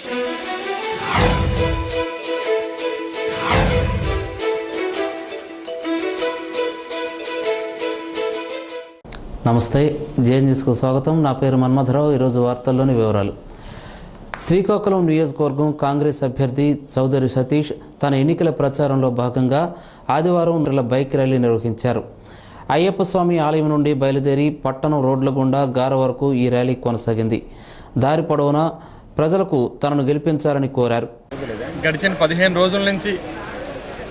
నమస్తే, జే న్యూస్కు స్వాగతం. నా పేరు మన్మథరావు. ఈరోజు వార్తల్లోని వివరాలు. శ్రీకాకుళం నియోజకవర్గం కాంగ్రెస్ అభ్యర్థి చౌదరి సతీష్ తన ఎన్నికల ప్రచారంలో భాగంగా ఆదివారం బైక్ ర్యాలీ నిర్వహించారు. అయ్యప్ప స్వామి ఆలయం నుండి బయలుదేరి పట్టణం రోడ్ల గుండా గార వరకు ఈ ర్యాలీ కొనసాగింది. దారి పొడవునా ప్రజలకు తనను గెలిపించాలని కోరారు. గడిచిన 15 రోజుల నుంచి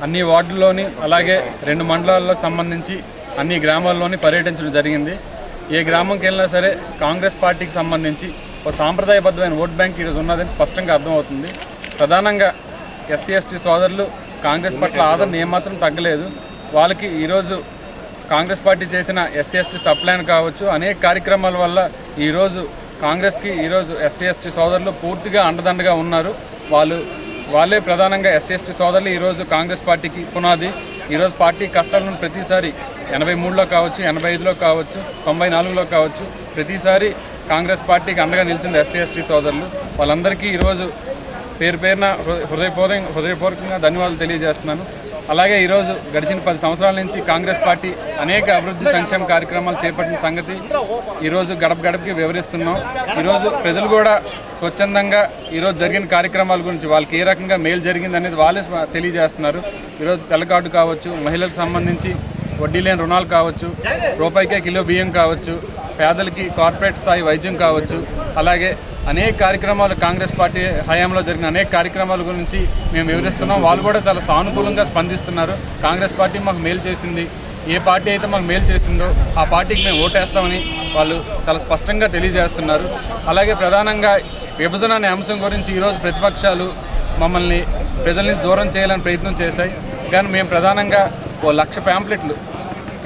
అన్ని వార్డుల్లోని అలాగే 2 మండలాల్లో సంబంధించి అన్ని గ్రామాల్లోని పర్యటించడం జరిగింది. ఏ గ్రామంకి వెళ్ళినా సరే కాంగ్రెస్ పార్టీకి సంబంధించి ఒక సాంప్రదాయబద్ధమైన ఓట్ బ్యాంక్ ఈరోజు ఉన్నదని స్పష్టంగా అర్థమవుతుంది. ప్రధానంగా ఎస్సీ ఎస్టీ సోదరులు కాంగ్రెస్ పట్ల ఆదరణ ఏమాత్రం తగ్గలేదు. వాళ్ళకి ఈరోజు కాంగ్రెస్ పార్టీ చేసిన ఎస్సీ ఎస్టీ సప్లాన్ కావచ్చు, అనేక కార్యక్రమాల వల్ల ఈరోజు కాంగ్రెస్కి ఈరోజు ఎస్సీ ఎస్టీ సోదరులు పూర్తిగా అండదండగా ఉన్నారు. వాళ్ళే ప్రధానంగా ఎస్సీ ఎస్టీ సోదరులు ఈరోజు కాంగ్రెస్ పార్టీకి పునాది. ఈరోజు పార్టీ కష్టాలను ప్రతిసారి 83లో కావచ్చు, 85లో కావచ్చు, 94లో కావచ్చు, ప్రతిసారి కాంగ్రెస్ పార్టీకి అండగా నిలిచింది ఎస్సీ ఎస్టీ సోదరులు. వాళ్ళందరికీ ఈరోజు పేరున హృదయపూర్వకంగా ధన్యవాదాలు తెలియజేస్తున్నాను. అలాగే ఈరోజు గడిచిన 10 సంవత్సరాల నుంచి కాంగ్రెస్ పార్టీ అనేక అభివృద్ధి సంక్షేమ కార్యక్రమాలు చేపట్టిన సంగతి ఈరోజు గడపకి వివరిస్తున్నాం. ఈరోజు ప్రజలు కూడా స్వచ్ఛందంగా ఈరోజు జరిగిన కార్యక్రమాల గురించి వాళ్ళకి ఏ రకంగా మేలు జరిగింది అనేది వాళ్ళే తెలియజేస్తున్నారు. ఈరోజు తెల్ల కార్డు కావచ్చు, మహిళలకు సంబంధించి వడ్డీ లేని రుణాలు కావచ్చు, రూపాయికే కిలో బియ్యం కావచ్చు, పేదలకి కార్పొరేట్ స్థాయి వైద్యం కావచ్చు, అలాగే అనేక కార్యక్రమాలు కాంగ్రెస్ పార్టీ హయాంలో జరిగిన అనేక కార్యక్రమాల గురించి మేము వివరిస్తున్నాం. వాళ్ళు కూడా చాలా సానుకూలంగా స్పందిస్తున్నారు. కాంగ్రెస్ పార్టీ మాకు మేలు చేసింది, ఏ పార్టీ అయితే మాకు మేలు చేసిందో ఆ పార్టీకి మేము ఓటేస్తామని వాళ్ళు చాలా స్పష్టంగా తెలియజేస్తున్నారు. అలాగే ప్రధానంగా విభజన అనే అంశం గురించి ఈరోజు ప్రతిపక్షాలు మమ్మల్ని ప్రజల నుంచి దూరం చేయాలని ప్రయత్నం చేశాయి. కానీ మేము ప్రధానంగా 1,00,000 ప్యాంప్లెట్లు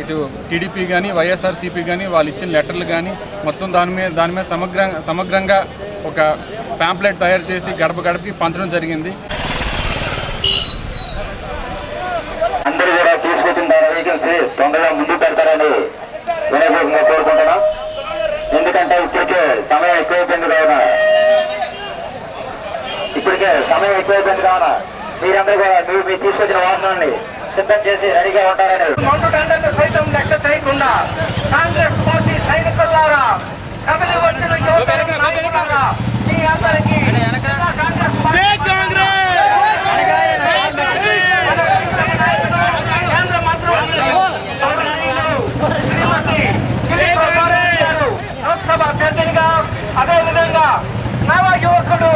ఇటు టీడీపీ కానీ వైఎస్ఆర్సీపీ కానీ వాళ్ళు ఇచ్చిన లెటర్లు కానీ మొత్తం దాని మీద సమగ్రంగా ఒక ప్యాంప్లెట్ తయారు చేసి గడపకి పంచడం జరిగింది. అందరూ కూడా తీసుకొచ్చిన వెహికల్స్ తొందరగా ముందుకు పెడతారని వినయపూర్వకంగా కోరుకుంటున్నాం. ఎందుకంటే ఇప్పటికే సమయం ఎక్కువైపోయింది కావున మీరందరూ కూడా మీరు తీసుకొచ్చిన వాహనాన్ని సిద్ధం చేసి రెడీగా ఉంటారని సైతం లెక్క చేయకుండా కాంగ్రెస్ పార్టీ సైనికులారా కదలి వచ్చిన మీ అందరికీ కేంద్ర మంత్రులు శ్రీమతి లోక్సభ అభ్యర్థినిగా, అదేవిధంగా నవ యువకుడు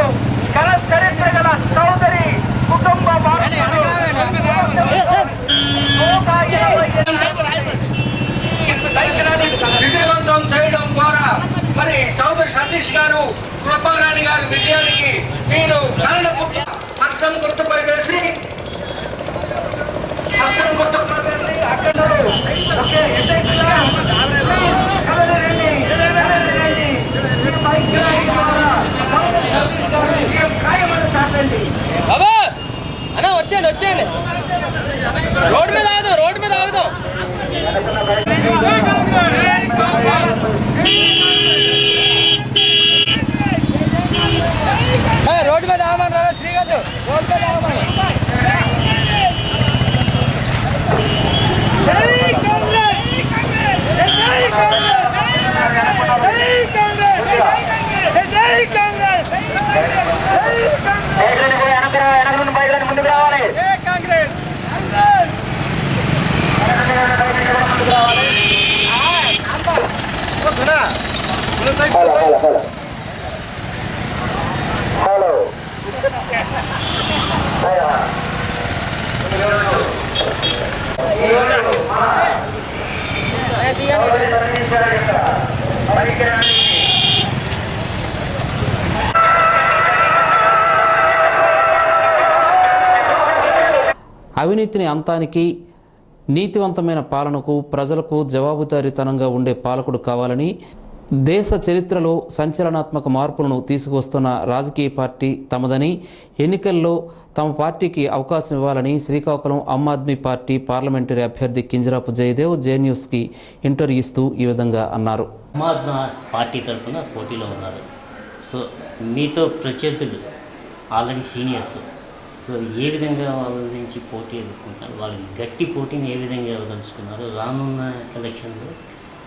ఘన చరిత్ర గల చౌదరి కుటుంబ విజయవంతం చేయడం ద్వారా మరి చౌదరి సతీష్ గారు, కృపారాణి గారి విజయానికి మీరు హస్తం గుర్తుపై వేసి అన్నా వచ్చేయండి రోడ్డు మీద ఆగుదాం రోడ్డు మీద ఆగమని శ్రీగారు రోడ్డు మీద ఆగమని ముందుకు రావాలి. హలో అవినీతిని అంతానికి, నీతివంతమైన పాలనకు, ప్రజలకు జవాబుదారీతనంగా ఉండే పాలకుడు కావాలని, దేశ చరిత్రలో సంచలనాత్మక మార్పులను తీసుకువస్తున్న రాజకీయ పార్టీ తమదని, ఎన్నికల్లో తమ పార్టీకి అవకాశం ఇవ్వాలని శ్రీకాకుళం ఆమ్ ఆద్మీ పార్టీ పార్లమెంటరీ అభ్యర్థి కింజరాపు జయదేవ్ జే న్యూస్కి ఇంటర్వ్యూ ఇస్తూ ఈ విధంగా అన్నారు. ఆమ్ ఆద్మీ పార్టీ తరఫున పోటీలో ఉన్నారు. సో మీతో ప్రత్యర్థులు ఆల్రెడీ సీనియర్స్. సో ఏ విధంగా వాళ్ళ నుంచి పోటీ ఎదుర్కొంటారు, వాళ్ళకి గట్టి పోటీని ఏ విధంగా ఇవ్వదలుచుకున్నారు, రానున్న ఎలక్షన్లో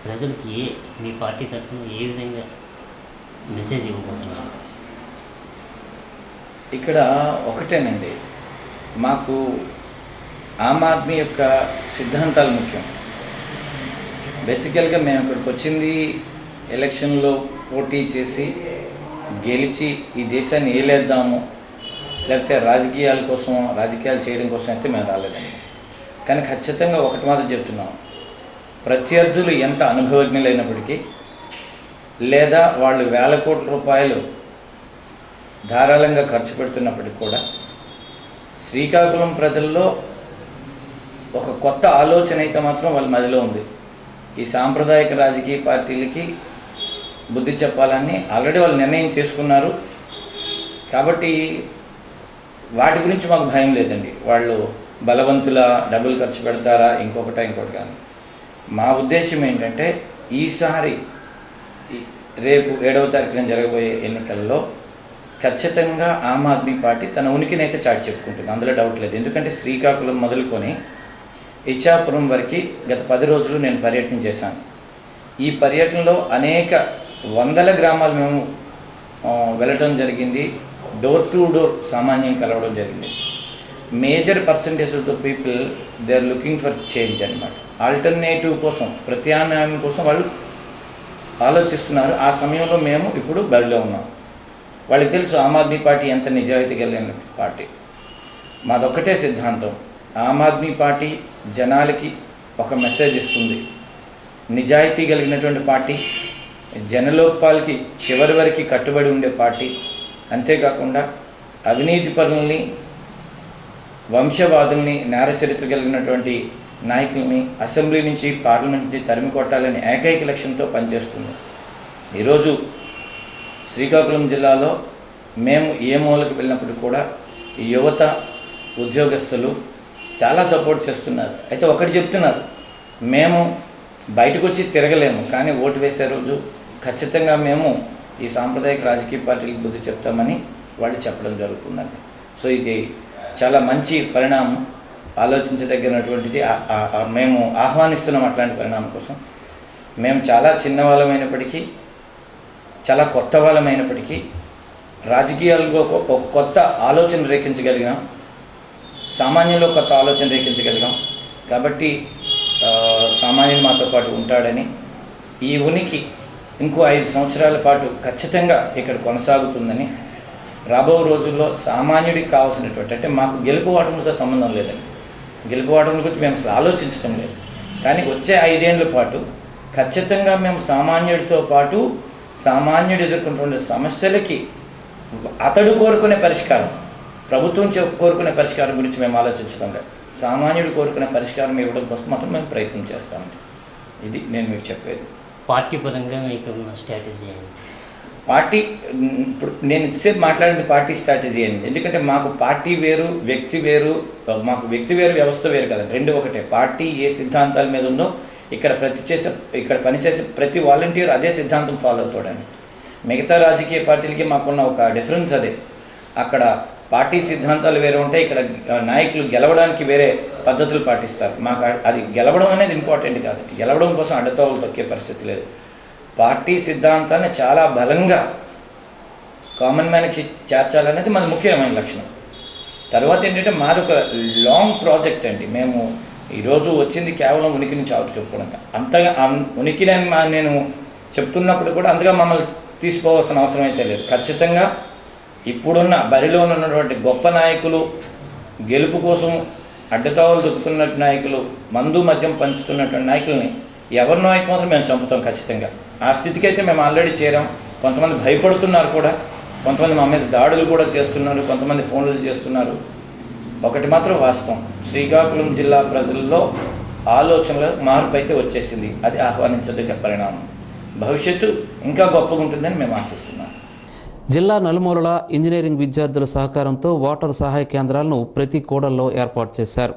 ప్రజలకి మీ పార్టీ తరఫున ఏ విధంగా మెసేజ్ ఇవ్వబోతున్నారు? ఇక్కడ ఒకటేనండి, మాకు ఆమ్ ఆద్మీ యొక్క సిద్ధాంతాలు ముఖ్యం. బేసికల్గా మేము ఇక్కడికి వచ్చింది ఎలక్షన్లో పోటీ చేసి గెలిచి ఈ దేశాన్ని ఏలేద్దాము, లేకపోతే రాజకీయాలు చేయడం కోసం అయితే మేము రాలేదండి. కానీ ఖచ్చితంగా ఒకటి మాత్రం చెప్తున్నాం, ప్రత్యర్థులు ఎంత అనుభవజ్ఞులైనప్పటికీ లేదా వాళ్ళు వేల కోట్ల రూపాయలు ధారాళంగా ఖర్చు పెడుతున్నప్పటికీ కూడా శ్రీకాకుళం ప్రజల్లో ఒక కొత్త ఆలోచన అయితే మాత్రం వాళ్ళ మదిలో ఉంది. ఈ సాంప్రదాయక రాజకీయ పార్టీలకి బుద్ధి చెప్పాలని ఆల్రెడీ వాళ్ళు నిర్ణయం చేసుకున్నారు. కాబట్టి వాటి గురించి మాకు భయం లేదండి. వాళ్ళు బలవంతుల డబ్బులు ఖర్చు పెడతారా ఇంకొకటి కానీ. మా ఉద్దేశం ఏంటంటే ఈసారి రేపు 7వ తారీఖున జరగబోయే ఎన్నికల్లో ఖచ్చితంగా ఆమ్ ఆద్మీ పార్టీ తన ఉనికిని అయితే చాటి చెప్పుకుంటుంది, అందులో డౌట్ లేదు. ఎందుకంటే శ్రీకాకుళం మొదలుకొని ఇచ్చాపురం వరకు గత 10 రోజులు నేను పర్యటన చేశాను. ఈ పర్యటనలో అనేక వందల గ్రామాలు మేము వెళ్ళటం జరిగింది. డోర్ టు డోర్ సామాన్యం కలవడం జరిగింది. Major percentage of the people they are looking for change అనమాట. ఆల్టర్నేటివ్ కోసం, ప్రత్యామ్నాయం కోసం వాళ్ళు ఆలోచిస్తున్నారు. ఆ సమయంలో మేము ఇప్పుడు బరిలో ఉన్నాం. వాళ్ళకి తెలుసు ఆమ్ ఆద్మీ పార్టీ ఎంత నిజాయితీ కలిగిన పార్టీ. మాదొక్కటే సిద్ధాంతం, ఆమ్ ఆద్మీ పార్టీ జనాలకి ఒక మెసేజ్ ఇస్తుంది. నిజాయితీ కలిగినటువంటి పార్టీ, జనలోపాలకి చివరి వరకు కట్టుబడి ఉండే పార్టీ. అంతేకాకుండా అవినీతి పరుల్ని, వంశవాదుల్ని, నేర చరిత్ర కలిగినటువంటి నాయకుల్ని అసెంబ్లీ నుంచి పార్లమెంట్ నుంచి తరిమి కొట్టాలని ఏకైక లక్ష్యంతో పనిచేస్తుంది. ఈరోజు శ్రీకాకుళం జిల్లాలో మేము ఏ మూలకు వెళ్ళినప్పుడు కూడా ఈ యువత, ఉద్యోగస్తులు చాలా సపోర్ట్ చేస్తున్నారు. అయితే ఒకటి చెప్తున్నారు, మేము బయటకు వచ్చి తిరగలేము, కానీ ఓటు వేసే రోజు ఖచ్చితంగా మేము ఈ సాంప్రదాయక రాజకీయ పార్టీలకు బుద్ధి చెప్తామని వాళ్ళు చెప్పడం జరుగుతుందండి. సో ఇది చాలా మంచి పరిణామం, ఆలోచించదగినటువంటిది. మేము ఆహ్వానిస్తున్నాం అట్లాంటి పరిణామం కోసం. మేము చాలా చిన్నవాళ్ళమైనప్పటికీ, చాలా కొత్త వాళ్ళమైనప్పటికీ రాజకీయాల్లో ఒక కొత్త ఆలోచన రేకించగలిగాం, సామాన్యంలో కొత్త ఆలోచన రేకించగలిగాం. కాబట్టి సామాన్యుడు మాతో పాటు ఉంటాడని, ఈ ఉనికి ఇంకో 5 సంవత్సరాల పాటు ఖచ్చితంగా ఇక్కడ కొనసాగుతుందని, రాబో రోజుల్లో సామాన్యుడికి కావాల్సినటువంటి, అంటే మాకు గెలుపు ఓటములతో సంబంధం లేదండి, గెలుపు ఓటముల గురించి మేము అసలు ఆలోచించడం లేదు. కానీ వచ్చే 5 ఏళ్ల పాటు ఖచ్చితంగా మేము సామాన్యుడితో పాటు సామాన్యుడు ఎదుర్కొంటున్న సమస్యలకి అతడు కోరుకునే పరిష్కారం, ప్రభుత్వం కోరుకునే పరిష్కారం గురించి మేము ఆలోచించడం లేదు, సామాన్యుడు కోరుకునే పరిష్కారం ఇవ్వడం కోసం మాత్రం మేము ప్రయత్నం చేస్తామండి. ఇది నేను మీకు చెప్పేది. పార్టీ పరంగా మీకు ఉన్న స్ట్రాటజీ ఏంటి? పార్టీ ఇప్పుడు నేను ఇంతసేపు మాట్లాడింది పార్టీ స్ట్రాటజీ అని. ఎందుకంటే మాకు పార్టీ వేరు, వ్యక్తి వేరు. మాకు వ్యక్తి వేరు, వ్యవస్థ వేరు కదండి, రెండు ఒకటే. పార్టీ ఏ సిద్ధాంతాల మీద ఉందో ఇక్కడ పనిచేసే ప్రతి వాలంటీర్ అదే సిద్ధాంతం ఫాలో అవుతాడండి. మిగతా రాజకీయ పార్టీలకి మాకున్న ఒక డిఫరెన్స్ అదే. అక్కడ పార్టీ సిద్ధాంతాలు వేరే ఉంటాయి, ఇక్కడ నాయకులు గెలవడానికి వేరే పద్ధతులు పాటిస్తారు. మాకు అది గెలవడం అనేది ఇంపార్టెంట్ కాదు, గెలవడం కోసం అడ్డతోవలు తొక్కే పరిస్థితి లేదు. పార్టీ సిద్ధాంతాన్ని చాలా బలంగా కామన్ మ్యాన్కి చేర్చాలనేది మన ముఖ్యమైన లక్షణం. తర్వాత ఏంటంటే మాది ఒక లాంగ్ ప్రాజెక్ట్ అండి. మేము ఈరోజు వచ్చింది కేవలం ఉనికిని చాటు చెప్పుకోవడం, అంతగా ఉనికిని నేను చెప్తున్నప్పుడు కూడా అంతగా మమ్మల్ని తీసుకోవాల్సిన అవసరం అయితే లేదు. ఖచ్చితంగా ఇప్పుడున్న బరిలో ఉన్నటువంటి గొప్ప నాయకులు, గెలుపు కోసం అడ్డతావులు దొక్కుతున్నట్టు నాయకులు, మందు మద్యం పంచుతున్నటువంటి నాయకుల్ని ఎవరినో అయితే మాత్రం మేము చంపుతాం ఖచ్చితంగా. ఆ స్థితికి అయితే మేము ఆల్రెడీ చేరాం. కొంతమంది భయపడుతున్నారు కూడా, కొంతమంది మా మీద దాడులు కూడా చేస్తున్నారు, కొంతమంది ఫోన్లు చేస్తున్నారు. ఒకటి మాత్రం వాస్తవం, శ్రీకాకుళం జిల్లా ప్రజల్లో ఆలోచనలో మార్పు అయితే వచ్చేసింది. అది ఆహ్వానించదగ్గ పరిణామం. భవిష్యత్తు ఇంకా గొప్పగా ఉంటుందని మేము ఆశిస్తున్నాం. జిల్లా నలుమూలల ఇంజనీరింగ్ విద్యార్థుల సహకారంతో ఓటర్ సహాయ కేంద్రాలను ప్రతి కూడల్లో ఏర్పాటు చేశారు.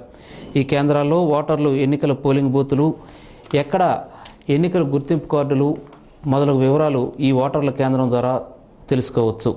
ఈ కేంద్రాల్లో ఓటర్లు ఎన్నికల పోలింగ్ బూతులు, ఎక్కడ ఎన్నికల గుర్తింపు కార్డులు మొదలగు వివరాలు ఈ ఓటర్ల కేంద్రం ద్వారా తెలుసుకోవచ్చు.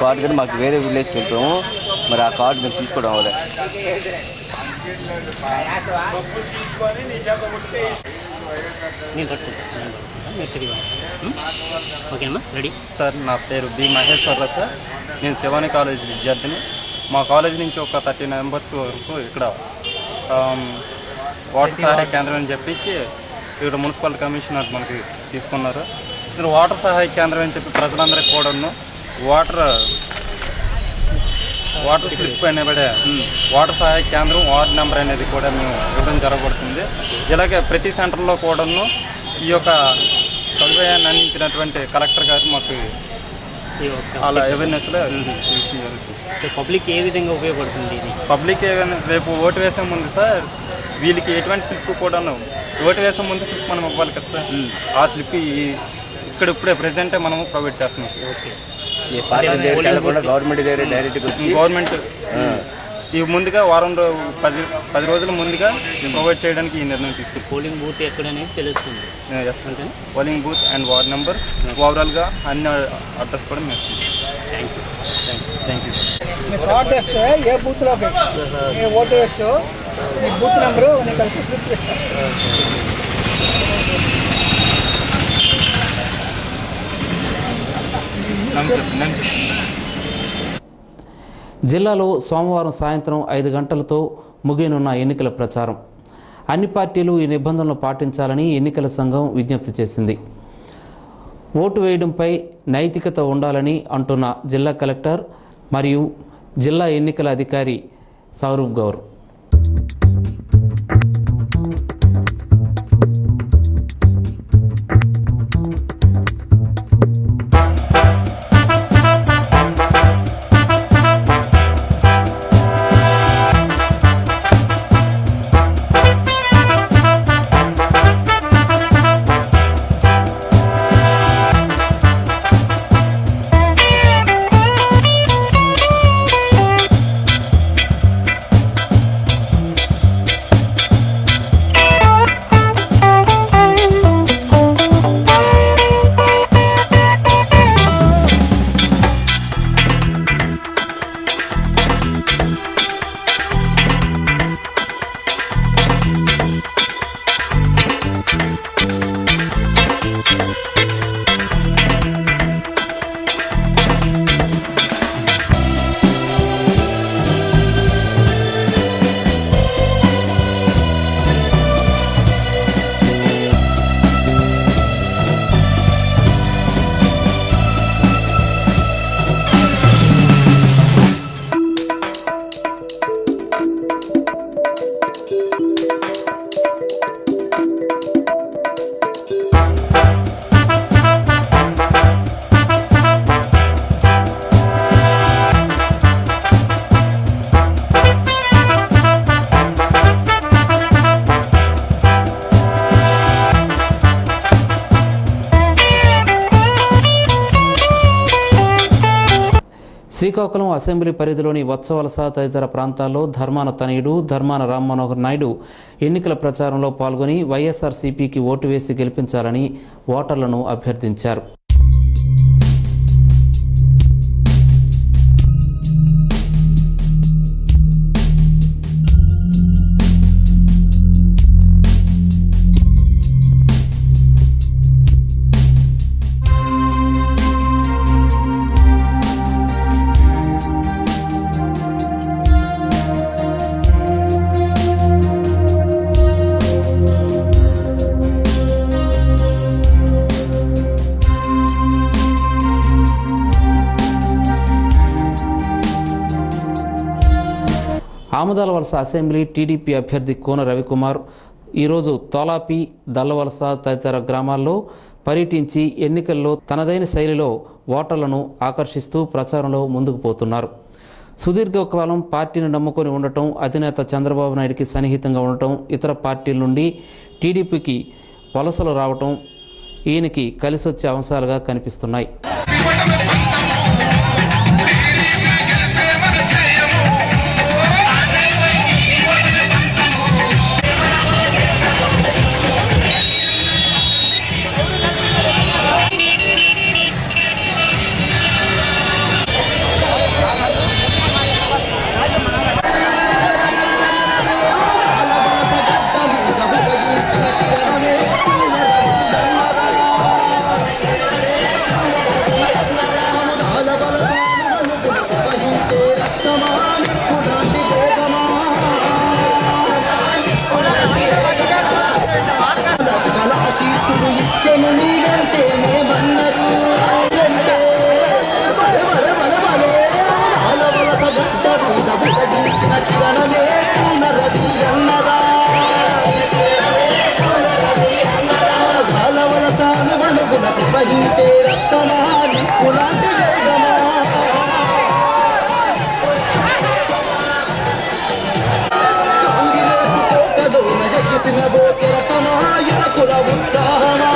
కార్డు కానీ మాకు వేరే విలేజ్కి వెళ్తాము, మరి ఆ కార్డు మేము తీసుకోవడం అవ్వలే. ఓకేనా రెడీ సార్, నా పేరు బి మహేశ్వరరావు సార్. నేను శివాని కాలేజ్ విద్యార్థిని. మా కాలేజ్ నుంచి ఒక 30 మెంబర్స్ వరకు ఇక్కడ వాటర్ సహాయ కేంద్రం అని చెప్పించి ఇక్కడ మున్సిపల్ కమిషనర్ మనకి తీసుకున్నారు. ఇక్కడ వాటర్ సహాయ కేంద్రం అని చెప్పి ప్రజలందరికీ కూడాను వాటర్ స్లిప్ అనేబడే వాటర్ సహాయ కేంద్రం వార్డ్ నెంబర్ అనేది కూడా మేము ఇవ్వడం జరగబడుతుంది. ఇలాగే ప్రతి సెంటర్లో కూడాను ఈ యొక్క సదుపాయాన్ని అందించినటువంటి కలెక్టర్ గారు మాకు అలా అవేర్నెస్లో పబ్లిక్ ఏ విధంగా ఉపయోగపడుతుంది ఇది? పబ్లిక్ రేపు ఓటు వేసే ముందు సార్ వీళ్ళకి ఎటువంటి స్లిప్ కూడాను ఓటు వేసే ముందు స్లిప్ మనం ఇవ్వాలి కదా సార్. ఆ స్లిప్ ఇప్పుడే ప్రెసెంటే మనము ప్రొవైడ్ చేస్తున్నాం సార్. ఓకే, గవర్నమెంట్ ఈ ముందుగా వారం 10 రోజుల ముందుగా ప్రొవైడ్ చేయడానికి ఈ నిర్ణయం తీసుకుంది. పోలింగ్ బూత్ ఎక్కడనేది తెలుస్తుంది. Polling booth and ward number ఓవరాల్గా అన్ని అడ్రస్ కూడా మేము థ్యాంక్ యూ. మీరు కార్డు తెస్తే ఏ బూత్లోకి ఏ ఓటు వేయచ్చు, మీ బూత్ నెంబరు నేను కలిసి స్లిప్ ఇస్తాను. జిల్లాలో సోమవారం సాయంత్రం 5 గంటలతో ముగియనున్న ఎన్నికల ప్రచారం. అన్ని పార్టీలు ఈ నిబంధనలు పాటించాలని ఎన్నికల సంఘం విజ్ఞప్తి చేసింది. ఓటు వేయడంపై నైతికత ఉండాలని అంటున్న జిల్లా కలెక్టర్ మరియు జిల్లా ఎన్నికల అధికారి సౌరవ్ గౌర్. శ్రీకాకుళం అసెంబ్లీ పరిధిలోని వత్సవలస తదితర ప్రాంతాల్లో ధర్మాన తనయుడు ధర్మాన రామ్మనోహర్ నాయుడు ఎన్నికల ప్రచారంలో పాల్గొని వైఎస్ఆర్సీపీకి ఓటు వేసి గెలిపించాలని ఓటర్లను అభ్యర్థించారు. ఆమదాల వలస అసెంబ్లీ టీడీపీ అభ్యర్థి కోన రవికుమార్ ఈరోజు తోలాపి దల్లవలస తదితర గ్రామాల్లో పర్యటించి ఎన్నికల్లో తనదైన శైలిలో ఓటర్లను ఆకర్షిస్తూ ప్రచారంలో ముందుకు పోతున్నారు. సుదీర్ఘకాలం పార్టీని నమ్ముకొని ఉండటం, అధినేత చంద్రబాబు నాయుడికి సన్నిహితంగా ఉండటం, ఇతర పార్టీల నుండి టీడీపీకి వలసలు రావటం ఈయనకి కలిసొచ్చే అంశాలుగా కనిపిస్తున్నాయి. ఉపయోగించిన కిరణమే పూర్ణరవి అన్నరా వలసాను మనుగున ప్రవహించే రక్తమా నిప్పులాంటి వేగమా కాంగ్రెసు కోటలోన ఎగిసిన గోపురతమా యువకుల ఉత్సాహమా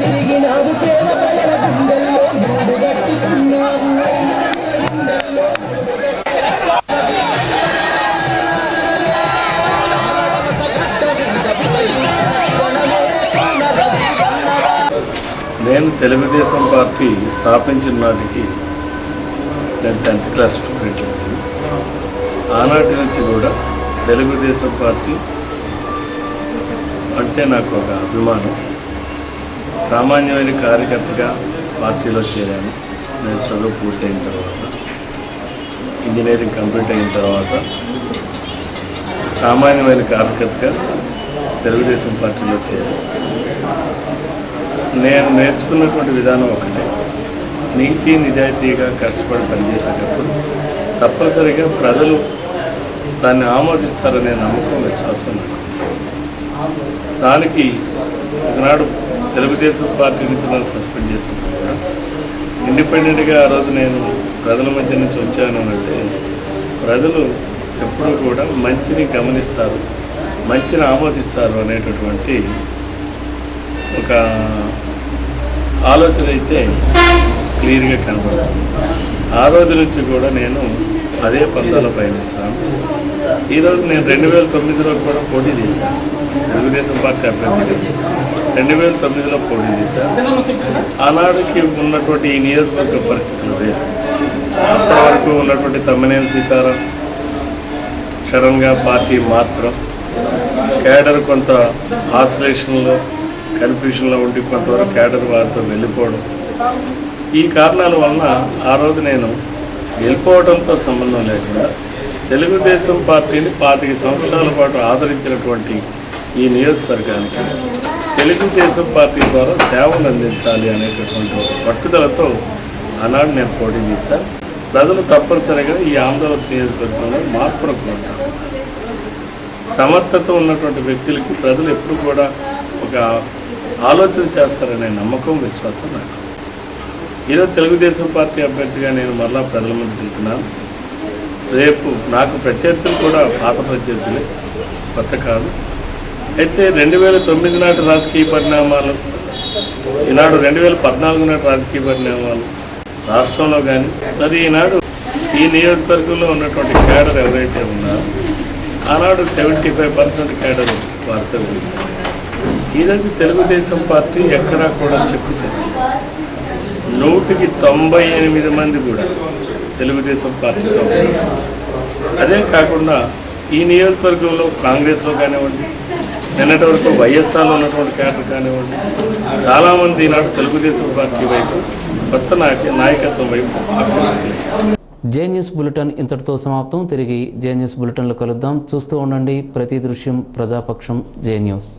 తిరిగినావు పేద ప్రజల గుండెల్లో మూడు గట్టుకున్నావు నేను తెలుగుదేశం పార్టీ స్థాపించిన నాటికి నేను 10th క్లాస్ స్టూడెంట్. ఆనాటి నుంచి కూడా తెలుగుదేశం పార్టీ అంటే నాకు ఒక అభిమానం. సామాన్యమైన కార్యకర్తగా పార్టీలో చేరాను. నేను చదువు పూర్తయిన తర్వాత, ఇంజనీరింగ్ కంప్లీట్ అయిన తర్వాత సామాన్యమైన కార్యకర్తగా తెలుగుదేశం పార్టీలో చేరాను. నేను నేర్చుకున్నటువంటి విధానం ఒకటే, నీతి నిజాయితీగా కష్టపడి పనిచేసేటప్పుడు తప్పనిసరిగా ప్రజలు దాన్ని ఆమోదిస్తారనే నమ్మకం, విశ్వాసం నాకు. దానికి ఒకనాడు తెలుగుదేశం పార్టీ నుంచి నన్ను సస్పెండ్ చేసినప్పుడు కూడా ఇండిపెండెంట్గా ఆ రోజు నేను ప్రజల మధ్య నుంచి వచ్చాను అంటే, ప్రజలు ఎప్పుడూ కూడా మంచిని గమనిస్తారు, మంచిని ఆమోదిస్తారు అనేటటువంటి ఒక ఆలోచన అయితే క్లియర్గా కనబడుతుంది. ఆ రోజు నుంచి కూడా నేను అదే పందాలో పయనిస్తాను. ఈరోజు నేను 2009లో కూడా పోటీ చేశాను, తెలుగుదేశం పార్టీ అభ్యర్థిగా 2009లో పోటీ చేశాను. ఆనాడుకి ఉన్నటువంటి ఈ నియోజకవర్గ పరిస్థితులు వేరు. అప్పటి వరకు ఉన్నటువంటి తమ్మినేని సీతారాం సడన్గా పార్టీ మార్చడం, క్యాడర్ కొంత ఆసిలేషన్లో కన్ఫ్యూషన్లో ఉండి కొంతవరకు క్యాడర్ వారితో వెళ్ళిపోవడం, ఈ కారణాల వలన ఆ రోజు నేను వెళ్ళిపోవడంతో సంబంధం లేకుండా తెలుగుదేశం పార్టీని 25 సంవత్సరాల పాటు ఆదరించినటువంటి ఈ నియోజకవర్గానికి తెలుగుదేశం పార్టీ ద్వారా సేవలు అందించాలి అనేటటువంటి పట్టుదలతో ఆనాడు నేను పోటీ చేశాను. ప్రజలు తప్పనిసరిగా ఈ ఆంధ్రప్రదేశ్ నియోజకవర్గంలో మార్పును కోరుతారు. సమర్థత ఉన్నటువంటి వ్యక్తులకి ప్రజలు ఎప్పుడు కూడా ఒక ఆలోచన చేస్తారనే నమ్మకం, విశ్వాసం నాకు. ఈరోజు తెలుగుదేశం పార్టీ అభ్యర్థిగా నేను మరలా ప్రజల ముందు వెళ్తున్నాను. రేపు నాకు ప్రత్యర్థులు కూడా పాత ప్రత్యర్థులే, కొత్త కాదు. అయితే 2009 నాటి రాజకీయ పరిణామాలు, ఈనాడు 2014 నాటి రాజకీయ పరిణామాలు రాష్ట్రంలో కానీ, మరి ఈనాడు ఈ నియోజకవర్గంలో ఉన్నటువంటి క్యాడర్ ఎవరైతే ఉన్నారో ఆనాడు 75% క్యాడర్ వార్తలు. ఈరోజు తెలుగుదేశం పార్టీ ఎక్కడా కూడా చెక్కు చేసింది. 100కి 98 మంది కూడా తెలుగుదేశం పార్టీతో ఉన్నారు. అదే కాకుండా ఈ నియోజకవర్గంలో కాంగ్రెస్లో కానివ్వండి, నిన్నటి వరకు వైఎస్ఆర్లో ఉన్నటువంటి క్యాడర్ కానివ్వండి, చాలామంది ఈనాడు తెలుగుదేశం పార్టీ వైపు, కొత్త నాయకత్వం వైపు ఆకర్షితులయ్యారు. జే న్యూస్ బులెటిన్ ఇంతటితో సమాప్తం. తిరిగి జే న్యూస్ బులెటిన్లో కలుద్దాం. చూస్తూ ఉండండి ప్రతి దృశ్యం ప్రజాపక్షం జే న్యూస్.